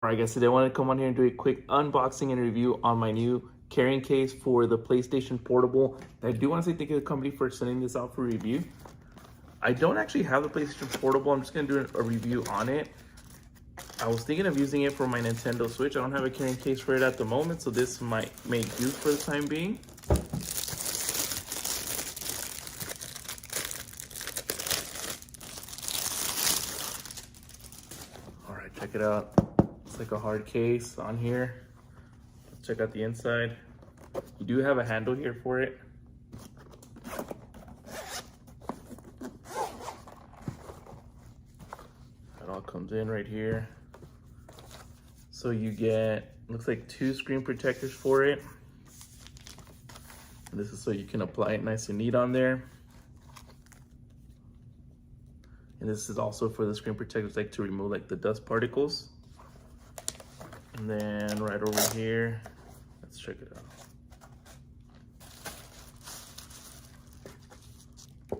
Alright guys, today I want to come on here and do a quick unboxing and review on my new carrying case for the PlayStation Portable. I do want to say thank you to the company for sending this out for review. I don't actually have the PlayStation Portable. I'm just going to do a review on it. I was thinking of using it for my Nintendo Switch. I don't have a carrying case for it at the moment, so this might make use for the time being. Alright, check it out. It's like a hard case on here. Let's check out the inside. You do have a handle here for it. It all comes in right here. So you get, looks like 2 screen protectors for it. And this is so you can apply it nice and neat on there. And this is also for the screen protectors, like to remove like the dust particles. And then right over here, let's check it out.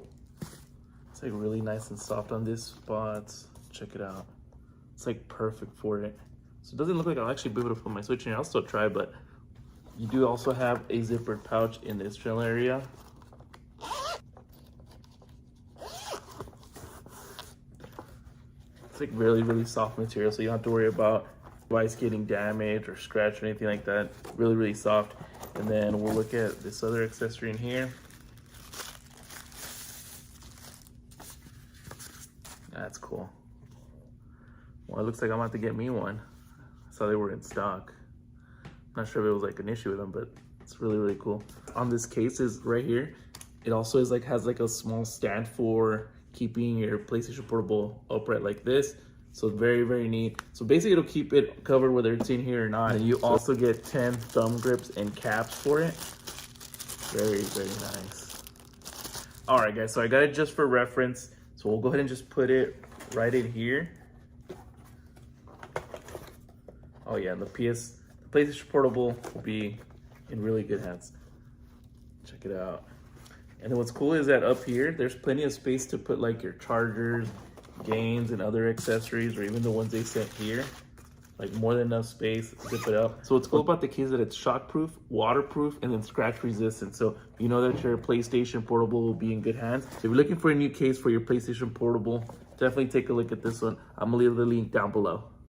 It's like really nice and soft on these spots. Check it out. It's like perfect for it. So it doesn't look like I'll actually be able to put my Switch in here. I'll still try, but you do also have a zippered pouch in this general area. It's like really, really soft material, so you don't have to worry about device getting damaged or scratched or anything like that. Really, really soft. And then we'll look at this other accessory in here. That's cool. Well, it looks like I'm about to get me one. I saw they were in stock. I'm not sure if it was like an issue with them, but it's really, really cool. On this case is right here. It also is like has like a small stand for keeping your PlayStation Portable upright like this. So very, very neat. So basically it'll keep it covered whether it's in here or not. And you also get 10 thumb grips and caps for it. Very, very nice. All right guys, so I got it just for reference. So we'll go ahead and just put it right in here. Oh yeah, the PlayStation Portable will be in really good hands. Check it out. And then what's cool is that up here, there's plenty of space to put like your chargers, games, and other accessories, or even the ones they sent here. Like more than enough space, zip it up. So what's cool about the case is that it's shockproof, waterproof, and then scratch resistant. So you know that your PlayStation Portable will be in good hands. So if you're looking for a new case for your PlayStation Portable, definitely take a look at this one. I'm gonna leave the link down below.